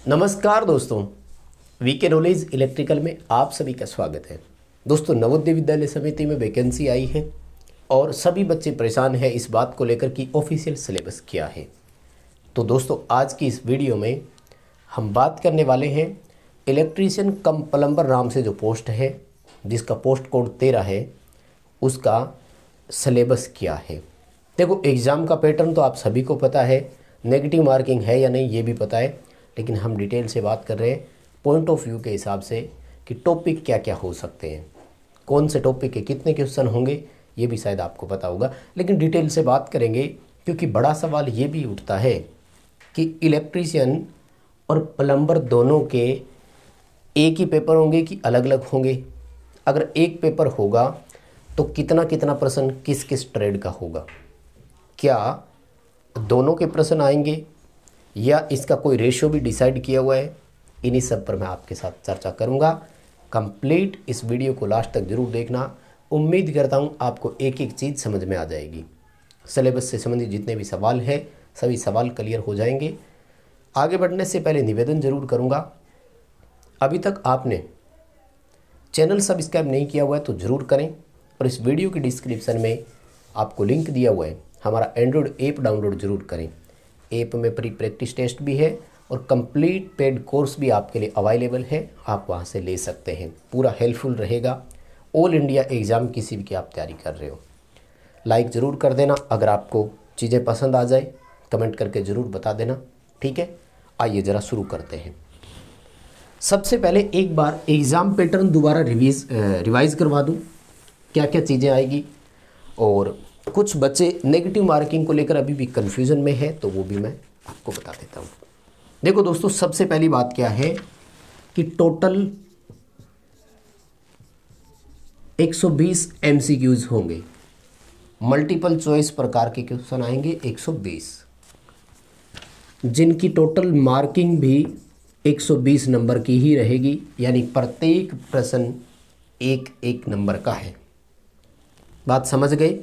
नमस्कार दोस्तों, VK knowledge electrical में आप सभी का स्वागत है। दोस्तों, नवोदय विद्यालय समिति में वैकेंसी आई है और सभी बच्चे परेशान हैं इस बात को लेकर कि ऑफिशियल सिलेबस क्या है। तो दोस्तों, आज की इस वीडियो में हम बात करने वाले हैं इलेक्ट्रीशियन कम प्लम्बर नाम से जो पोस्ट है, जिसका पोस्ट कोड 13 है, उसका सिलेबस क्या है। देखो, एग्ज़ाम का पैटर्न तो आप सभी को पता है, नेगेटिव मार्किंग है या नहीं ये भी पता है, लेकिन हम डिटेल से बात कर रहे हैं पॉइंट ऑफ व्यू के हिसाब से कि टॉपिक क्या क्या हो सकते हैं, कौन से टॉपिक के कितने क्वेश्चन होंगे ये भी शायद आपको पता होगा, लेकिन डिटेल से बात करेंगे क्योंकि बड़ा सवाल ये भी उठता है कि इलेक्ट्रीशियन और प्लम्बर दोनों के एक ही पेपर होंगे कि अलग अलग होंगे। अगर एक पेपर होगा तो कितना कितना प्रश्न किस किस ट्रेड का होगा, क्या दोनों के प्रश्न आएंगे या इसका कोई रेशियो भी डिसाइड किया हुआ है, इन्हीं सब पर मैं आपके साथ चर्चा करूंगा। कंप्लीट इस वीडियो को लास्ट तक जरूर देखना। उम्मीद करता हूं आपको एक एक चीज़ समझ में आ जाएगी। सिलेबस से संबंधित जितने भी सवाल हैं सभी सवाल क्लियर हो जाएंगे। आगे बढ़ने से पहले निवेदन जरूर करूंगा, अभी तक आपने चैनल सब्सक्राइब नहीं किया हुआ है तो ज़रूर करें और इस वीडियो की डिस्क्रिप्शन में आपको लिंक दिया हुआ है, हमारा एंड्रॉयड ऐप डाउनलोड जरूर करें। ऐप में प्री प्रैक्टिस टेस्ट भी है और कंप्लीट पेड कोर्स भी आपके लिए अवेलेबल है, आप वहां से ले सकते हैं। पूरा हेल्पफुल रहेगा। ऑल इंडिया एग्ज़ाम किसी भी की आप तैयारी कर रहे हो, लाइक ज़रूर कर देना। अगर आपको चीज़ें पसंद आ जाए कमेंट करके ज़रूर बता देना, ठीक है। आइए ज़रा शुरू करते हैं। सबसे पहले एक बार एग्ज़ाम पैटर्न दोबारा रिवाइज़ करवा दूँ, क्या क्या चीज़ें आएगी। और कुछ बच्चे नेगेटिव मार्किंग को लेकर अभी भी कन्फ्यूज़न में है तो वो भी मैं आपको बता देता हूँ। देखो दोस्तों, सबसे पहली बात क्या है कि टोटल 120 MCQs होंगे, मल्टीपल चॉइस प्रकार के क्वेश्चन आएंगे 120, जिनकी टोटल मार्किंग भी 120 नंबर की ही रहेगी, यानी प्रत्येक प्रश्न एक एक नंबर का है। बात समझ गए?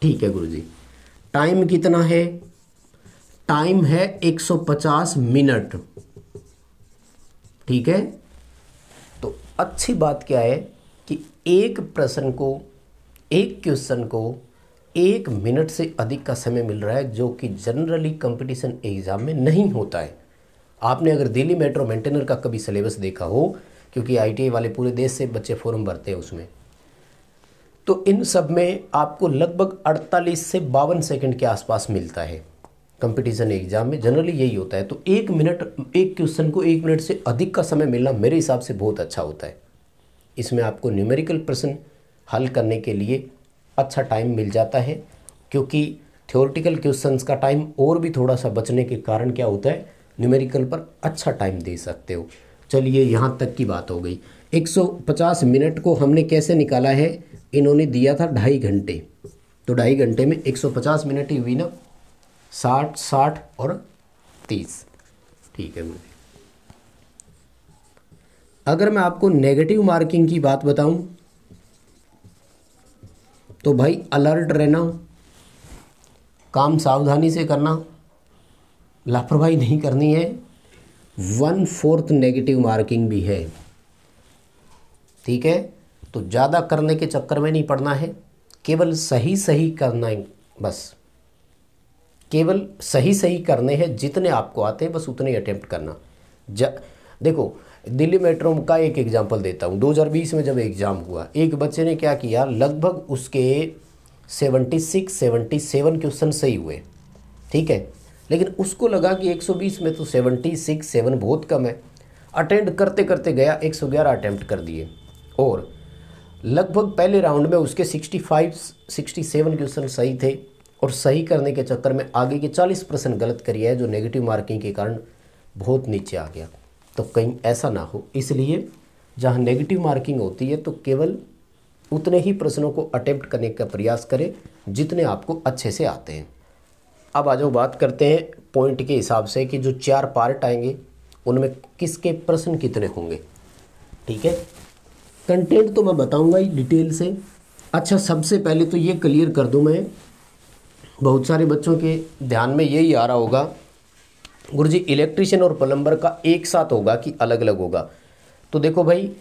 ठीक है गुरुजी। टाइम कितना है? टाइम है 150 मिनट, ठीक है। तो अच्छी बात क्या है कि एक प्रश्न को, एक क्वेश्चन को 1 मिनट से अधिक का समय मिल रहा है, जो कि जनरली कंपटीशन एग्जाम में नहीं होता है। आपने अगर दिल्ली मेट्रो मेंटेनर का कभी सिलेबस देखा हो, क्योंकि ITI वाले पूरे देश से बच्चे फॉर्म भरते हैं उसमें, तो इन सब में आपको लगभग 48 से 52 सेकंड के आसपास मिलता है। कंपटीशन एग्जाम में जनरली यही होता है। तो 1 मिनट, एक क्वेश्चन को 1 मिनट से अधिक का समय मिलना मेरे हिसाब से बहुत अच्छा होता है। इसमें आपको न्यूमेरिकल प्रश्न हल करने के लिए अच्छा टाइम मिल जाता है, क्योंकि थ्योरेटिकल क्वेश्चंस का टाइम और भी थोड़ा सा बचने के कारण क्या होता है, न्यूमेरिकल पर अच्छा टाइम दे सकते हो। चलिए, यहाँ तक की बात हो गई। 150 मिनट को हमने कैसे निकाला है, इन्होंने दिया था 2.5 घंटे, तो 2.5 घंटे में 150 मिनट ही हुई ना, 60, 60 और 30, ठीक है। मुझे अगर मैं आपको नेगेटिव मार्किंग की बात बताऊं तो भाई अलर्ट रहना, काम सावधानी से करना, लापरवाही नहीं करनी है। 1/4 नेगेटिव मार्किंग भी है, ठीक है। तो ज़्यादा करने के चक्कर में नहीं पड़ना है, केवल सही सही करना है, बस केवल सही सही करने हैं, जितने आपको आते हैं बस उतने ही अटेम्प्ट करना। देखो, दिल्ली मेट्रो का एक एग्जांपल देता हूँ। 2020 में जब एग्ज़ाम हुआ, एक बच्चे ने क्या किया, लगभग उसके 76-77 क्वेश्चन सही हुए, ठीक है। लेकिन उसको लगा कि 120 में तो 76-7 बहुत कम है। अटेंड करते करते गया, 111 अटेम्प्ट कर दिए और लगभग पहले राउंड में उसके 65-67 क्वेश्चन सही थे, और सही करने के चक्कर में आगे के 40 प्रश्न गलत करिए है, जो नेगेटिव मार्किंग के कारण बहुत नीचे आ गया। तो कहीं ऐसा ना हो, इसलिए जहाँ नेगेटिव मार्किंग होती है तो केवल उतने ही प्रश्नों को अटेम्प्ट करने का प्रयास करें जितने आपको अच्छे से आते हैं। अब आ जाओ, बात करते हैं पॉइंट के हिसाब से कि जो 4 पार्ट आएंगे उनमें किसके प्रश्न कितने होंगे, ठीक है। कंटेंट तो मैं बताऊंगा ही डिटेल से। अच्छा, सबसे पहले तो ये क्लियर कर दूं मैं, बहुत सारे बच्चों के ध्यान में यही आ रहा होगा गुरुजी इलेक्ट्रीशियन और प्लम्बर का एक साथ होगा कि अलग अलग होगा? तो देखो भाई,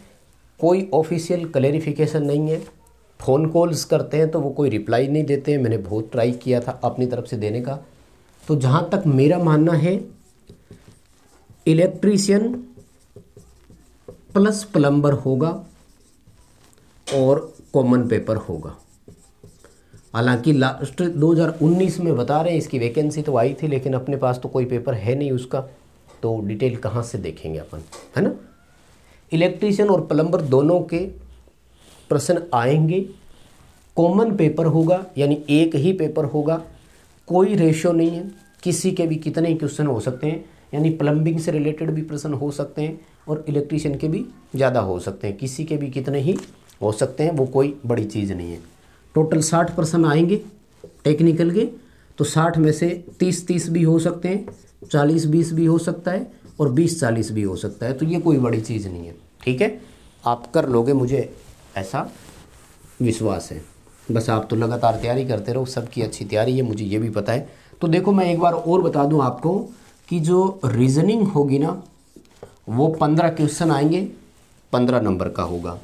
कोई ऑफिशियल क्लैरिफिकेशन नहीं है। फ़ोन कॉल्स करते हैं तो वो कोई रिप्लाई नहीं देते हैं। मैंने बहुत ट्राई किया था अपनी तरफ से देने का। तो जहाँ तक मेरा मानना है, इलेक्ट्रीशियन प्लस प्लम्बर होगा और कॉमन पेपर होगा। हालांकि लास्ट 2019 में बता रहे हैं इसकी वैकेंसी तो आई थी, लेकिन अपने पास तो कोई पेपर है नहीं उसका, तो डिटेल कहाँ से देखेंगे अपन, है ना। इलेक्ट्रीशियन और प्लम्बर दोनों के प्रश्न आएंगे। कॉमन पेपर होगा, यानी एक ही पेपर होगा, कोई रेशियो नहीं है। किसी के भी कितने क्वेश्चन हो सकते हैं, यानी प्लम्बिंग से रिलेटेड भी प्रश्न हो सकते हैं और इलेक्ट्रीशियन के भी ज़्यादा हो सकते हैं। किसी के भी कितने ही हो सकते हैं, वो कोई बड़ी चीज़ नहीं है। टोटल 60 प्रश्न आएंगे टेक्निकल के, तो 60 में से 30-30 भी हो सकते हैं, 40-20 भी हो सकता है और 20-40 भी हो सकता है। तो ये कोई बड़ी चीज़ नहीं है, ठीक है। आप कर लोगे, मुझे ऐसा विश्वास है। बस आप तो लगातार तैयारी करते रहो, सबकी अच्छी तैयारी है, मुझे ये भी पता है। तो देखो, मैं एक बार और बता दूं आपको कि जो रीजनिंग होगी ना, वो 15 क्वेश्चन आएंगे, 15 नंबर का होगा।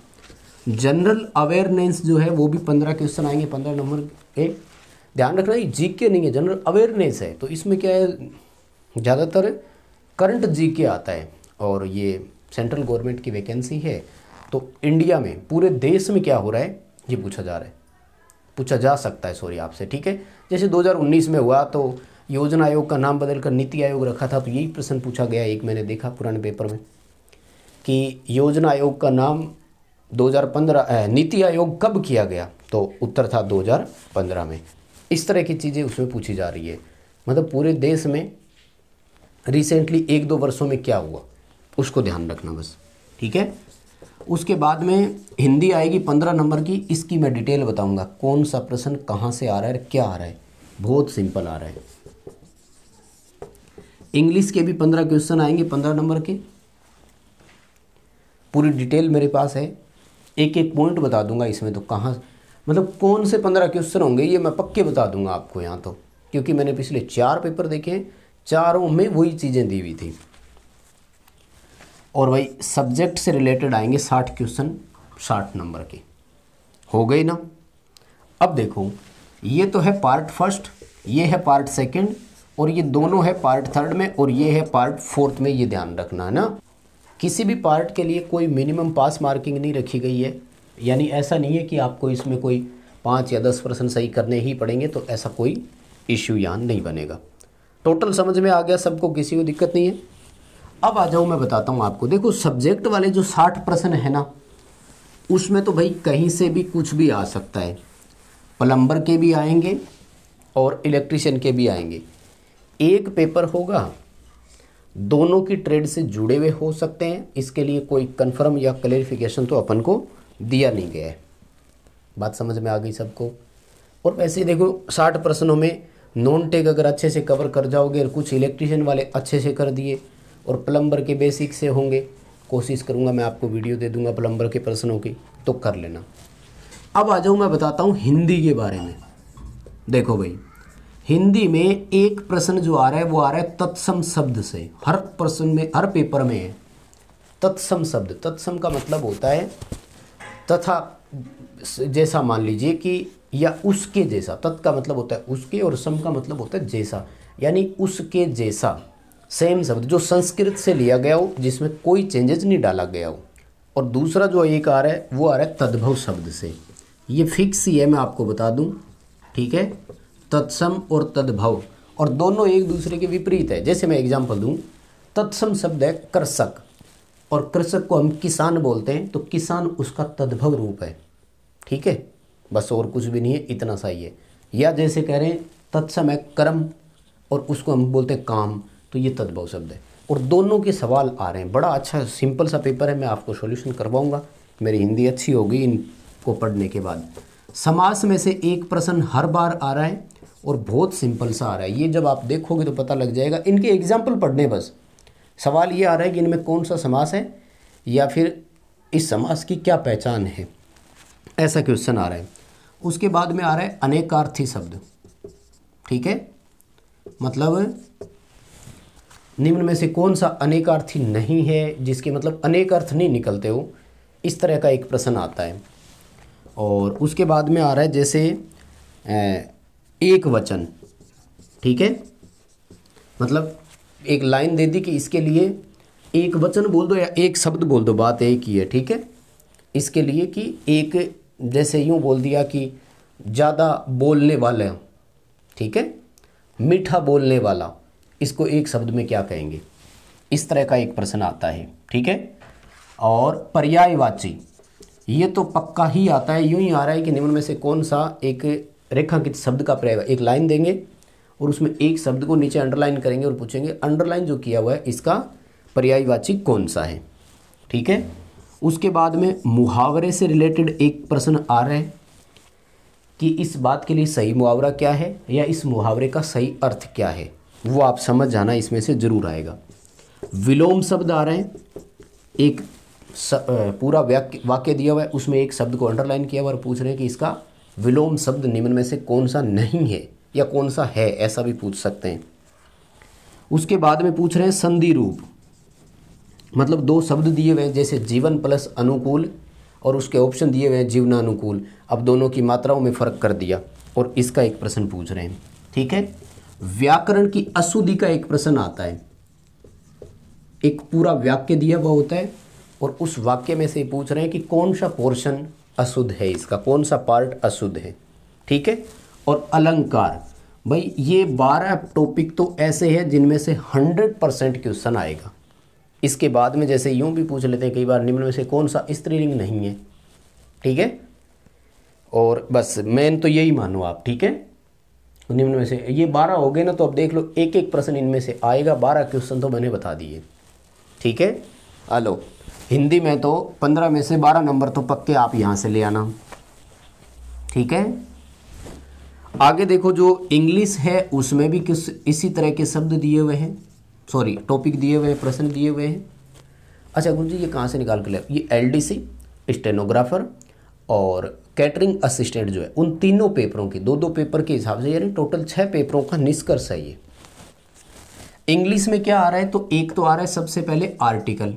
जनरल अवेयरनेस जो है वो भी 15 क्वेश्चन आएंगे, 15 नंबर के। ध्यान रखना, ये जीके नहीं है, जनरल अवेयरनेस है। तो इसमें क्या है, ज़्यादातर करंट जीके आता है और ये सेंट्रल गवर्नमेंट की वैकेंसी है। तो इंडिया में, पूरे देश में क्या हो रहा है ये पूछा जा रहा है, पूछा जा सकता है, सॉरी आपसे, ठीक है। जैसे 2019 में हुआ तो योजना आयोग का नाम बदलकर नीति आयोग रखा था, तो यही प्रश्न पूछा गया। एक मैंने देखा पुराने पेपर में कि योजना आयोग का नाम 2015 नीति आयोग कब किया गया, तो उत्तर था 2015 में। इस तरह की चीज़ें उसमें पूछी जा रही है। मतलब पूरे देश में रिसेंटली 1-2 वर्षों में क्या हुआ, उसको ध्यान रखना बस, ठीक है। उसके बाद में हिंदी आएगी 15 नंबर की। इसकी मैं डिटेल बताऊंगा, कौन सा प्रश्न कहाँ से आ रहा है, क्या आ रहा है। बहुत सिंपल आ रहा है। इंग्लिश के भी 15 क्वेश्चन आएंगे, 15 नंबर के। पूरी डिटेल मेरे पास है, एक एक पॉइंट बता दूंगा इसमें। तो कहाँ, मतलब कौन से 15 क्वेश्चन होंगे ये मैं पक्के बता दूंगा आपको यहाँ तो, क्योंकि मैंने पिछले 4 पेपर देखे हैं, चारों में वही चीज़ें दी हुई थी। और भाई सब्जेक्ट से रिलेटेड आएंगे 60 क्वेश्चन, 60 नंबर के हो गए ना। अब देखो, ये तो है पार्ट फर्स्ट, ये है पार्ट सेकंड, और ये दोनों है पार्ट थर्ड में, और ये है पार्ट फोर्थ में। ये ध्यान रखना है ना। किसी भी पार्ट के लिए कोई मिनिमम पास मार्किंग नहीं रखी गई है, यानी ऐसा नहीं है कि आपको इसमें कोई 5 या 10 प्रश्न सही करने ही पड़ेंगे, तो ऐसा कोई इश्यू यहाँ नहीं बनेगा। टोटल समझ में आ गया सबको, किसी को दिक्कत नहीं है। अब आ जाऊँ, मैं बताता हूँ आपको। देखो, सब्जेक्ट वाले जो 60 प्रश्न है ना, उसमें तो भाई कहीं से भी कुछ भी आ सकता है। प्लम्बर के भी आएंगे और इलेक्ट्रीशियन के भी आएंगे। एक पेपर होगा, दोनों की ट्रेड से जुड़े हुए हो सकते हैं। इसके लिए कोई कंफर्म या क्लैरिफिकेशन तो अपन को दिया नहीं गया है। बात समझ में आ गई सबको। और वैसे देखो, 60 प्रश्नों में नॉन टेक अगर अच्छे से कवर कर जाओगे, और कुछ इलेक्ट्रीशियन वाले अच्छे से कर दिए, और प्लम्बर के बेसिक से होंगे, कोशिश करूँगा मैं आपको वीडियो दे दूँगा प्लम्बर के प्रश्नों की, तो कर लेना। अब आ जाऊँ, मैं बताता हूँ हिंदी के बारे में। देखो भाई, हिंदी में एक प्रश्न जो आ रहा है वो आ रहा है तत्सम शब्द से। हर प्रश्न में, हर पेपर में है तत्सम शब्द। तत्सम का मतलब होता है तथा जैसा, मान लीजिए कि, या उसके जैसा। तत् का मतलब होता है उसके, और सम का मतलब होता है जैसा, यानी उसके जैसा, सेम शब्द जो संस्कृत से लिया गया हो, जिसमें कोई चेंजेस नहीं डाला गया हो। और दूसरा जो एक आ रहा है वो आ रहा है तद्भव शब्द से। ये फिक्स ही है, मैं आपको बता दूं, ठीक है। तत्सम और तद्भव, और दोनों एक दूसरे के विपरीत है। जैसे मैं एग्जांपल दूं, तत्सम शब्द है कृषक, और कृषक को हम किसान बोलते हैं, तो किसान उसका तद्भव रूप है, ठीक है। बस और कुछ भी नहीं है, इतना सा ही है। या जैसे कह रहे हैं तत्सम है कर्म, और उसको हम बोलते हैं काम, तो ये तद्भव शब्द है। और दोनों के सवाल आ रहे हैं। बड़ा अच्छा सिंपल सा पेपर है, मैं आपको सॉल्यूशन करवाऊंगा। मेरी हिंदी अच्छी होगी इनको पढ़ने के बाद। समास में से एक प्रश्न हर बार आ रहा है, और बहुत सिंपल सा आ रहा है। ये जब आप देखोगे तो पता लग जाएगा। इनके एग्जाम्पल पढ़ने, बस सवाल ये आ रहा है कि इनमें कौन सा समास है, या फिर इस समास की क्या पहचान है, ऐसा क्वेश्चन आ रहा है। उसके बाद में आ रहा है अनेकार्थी शब्द, ठीक है। मतलब निम्न में से कौन सा अनेकार्थी नहीं है, जिसके मतलब अनेक अर्थ नहीं निकलते हो, इस तरह का एक प्रश्न आता है। और उसके बाद में आ रहा है जैसे एक वचन, ठीक है, मतलब एक लाइन दे दी कि इसके लिए एक वचन बोल दो या एक शब्द बोल दो, बात एक ही है, ठीक है। इसके लिए कि एक, जैसे यूँ बोल दिया कि ज़्यादा बोलने वाला, ठीक है, मीठा बोलने वाला, इसको एक शब्द में क्या कहेंगे, इस तरह का एक प्रश्न आता है, ठीक है। और पर्यायवाची, ये तो पक्का ही आता है, यूँ ही आ रहा है कि निम्न में से कौन सा एक रेखांकित शब्द का पर्याय, एक लाइन देंगे और उसमें एक शब्द को नीचे अंडरलाइन करेंगे और पूछेंगे अंडरलाइन जो किया हुआ है इसका पर्यायवाची कौन सा है, ठीक है। उसके बाद में मुहावरे से रिलेटेड एक प्रश्न आ रहा है कि इस बात के लिए सही मुहावरा क्या है या इस मुहावरे का सही अर्थ क्या है, वो आप समझ जाना, इसमें से जरूर आएगा। विलोम शब्द आ रहे हैं, एक पूरा वाक्य दिया हुआ है, उसमें एक शब्द को अंडरलाइन किया हुआ और पूछ रहे हैं कि इसका विलोम शब्द निम्न में से कौन सा नहीं है या कौन सा है, ऐसा भी पूछ सकते हैं। उसके बाद में पूछ रहे हैं संधि रूप, मतलब दो शब्द दिए हुए हैं जैसे जीवन प्लस अनुकूल और उसके ऑप्शन दिए हुए हैं जीवनानुकूल, अब दोनों की मात्राओं में फ़र्क कर दिया और इसका एक प्रश्न पूछ रहे हैं, ठीक है। व्याकरण की अशुद्धि का एक प्रश्न आता है, एक पूरा वाक्य दिया हुआ होता है और उस वाक्य में से पूछ रहे हैं कि कौन सा पोर्शन अशुद्ध है, इसका कौन सा पार्ट अशुद्ध है, ठीक है। और अलंकार, भाई ये 12 टॉपिक तो ऐसे हैं जिनमें से 100% क्वेश्चन आएगा। इसके बाद में जैसे यूँ भी पूछ लेते हैं कई बार, निम्न में से कौन सा स्त्रीलिंग नहीं है, ठीक है। और बस मेन तो यही मानो आप, ठीक है। निम्न में से ये 12 हो गए ना, तो अब देख लो एक एक प्रश्न इनमें से आएगा, 12 क्वेश्चन तो मैंने बता दिए, ठीक है। हेलो, हिंदी में तो 15 में से 12 नंबर तो पक्के आप यहाँ से ले आना, ठीक है। आगे देखो जो इंग्लिश है उसमें भी किस इसी तरह के शब्द दिए हुए हैं, सॉरी टॉपिक दिए हुए हैं, प्रश्न दिए हुए हैं। अच्छा गुरु जी ये कहाँ से निकाल कर ले, ये एलडीसी, स्टेनोग्राफर और कैटरिंग असिस्टेंट जो है, उन तीनों पेपरों के 2-2 पेपर के हिसाब से, यानी टोटल 6 पेपरों का निष्कर्ष है ये। इंग्लिश में क्या आ रहा है, तो एक तो आ रहा है सबसे पहले आर्टिकल,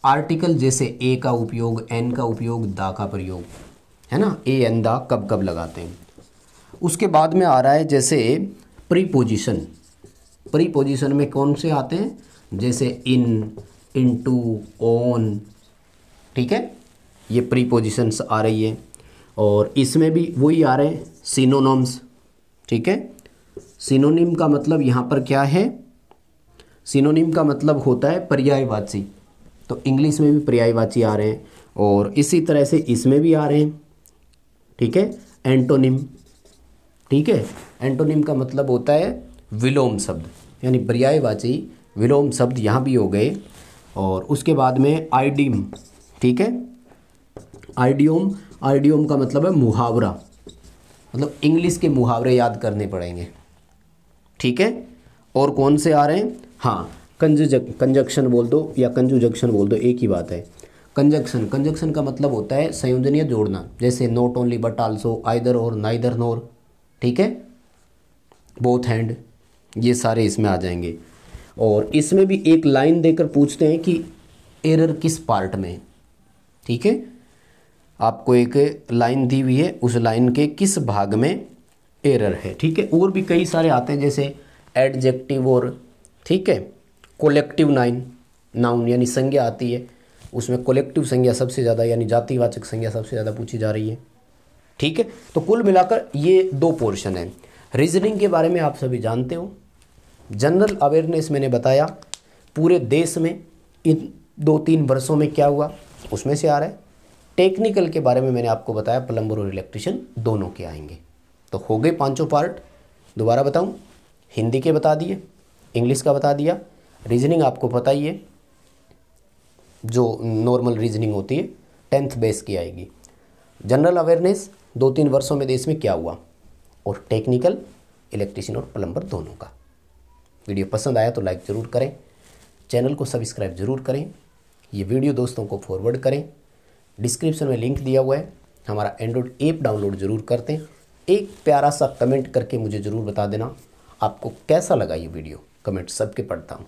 आर्टिकल जैसे ए का उपयोग, एन का उपयोग, दा का प्रयोग, है ना, ए एन दा कब कब लगाते हैं। उसके बाद में आ रहा है जैसे प्रीपोजिशन, प्रीपोजिशन में कौन से आते हैं, जैसे इन, इनटू, ऑन, ठीक है, ये प्रीपोजिशंस आ रही है। और इसमें भी वही आ रहे हैं सिनोनिम्स, ठीक है। सिनोनिम का मतलब यहाँ पर क्या है, सिनोनिम का मतलब होता है पर्यायवाची, तो इंग्लिश में भी पर्यायवाची आ रहे हैं और इसी तरह से इसमें भी आ रहे हैं, ठीक है। एंटोनिम, ठीक है, एंटोनिम का मतलब होता है विलोम शब्द, यानी पर्यायवाची विलोम शब्द यहाँ भी हो गए। और उसके बाद में आइडियम, ठीक है, आइडियम, आइडियम का मतलब है मुहावरा, मतलब इंग्लिश के मुहावरे याद करने पड़ेंगे, ठीक है। और कौन से आ रहे हैं, हाँ कंजक्शन बोल दो या कंजुजक्शन बोल दो, एक ही बात है। कंजक्शन, कंजक्शन का मतलब होता है संयोजनीय जोड़ना, जैसे not only but also, either और, नाइदर नोर, ठीक है, बोथ हैंड, ये सारे इसमें आ जाएंगे। और इसमें भी एक लाइन देकर पूछते हैं कि एरर किस पार्ट में, ठीक है, आपको एक लाइन दी हुई है, उस लाइन के किस भाग में एरर है, ठीक है। और भी कई सारे आते हैं जैसे एडजेक्टिव और, ठीक है, कोलेक्टिव नाउन यानी संज्ञा आती है, उसमें कोलेक्टिव संज्ञा सबसे ज़्यादा यानी जातिवाचक संज्ञा सबसे ज़्यादा पूछी जा रही है, ठीक है। तो कुल मिलाकर ये 2 पोर्शन हैं। रीजनिंग के बारे में आप सभी जानते हो, जनरल अवेयरनेस मैंने बताया पूरे देश में इन 2-3 वर्षों में क्या हुआ उसमें से आ रहा है। टेक्निकल के बारे में मैंने आपको बताया प्लम्बर और इलेक्ट्रिशियन दोनों के आएंगे। तो हो गए 5 पार्ट, दोबारा बताऊं, हिंदी के बता दिए, इंग्लिश का बता दिया, रीजनिंग आपको पता ही है जो नॉर्मल रीजनिंग होती है 10th बेस की आएगी। जनरल अवेयरनेस 2-3 वर्षों में देश में क्या हुआ, और टेक्निकल, इलेक्ट्रिशियन और प्लम्बर दोनों का। वीडियो पसंद आया तो लाइक ज़रूर करें, चैनल को सब्सक्राइब ज़रूर करें, ये वीडियो दोस्तों को फॉरवर्ड करें। डिस्क्रिप्शन में लिंक दिया हुआ है, हमारा एंड्रॉयड ऐप डाउनलोड ज़रूर करते हैं। एक प्यारा सा कमेंट करके मुझे ज़रूर बता देना आपको कैसा लगा ये वीडियो, कमेंट सबके पढ़ता हूँ।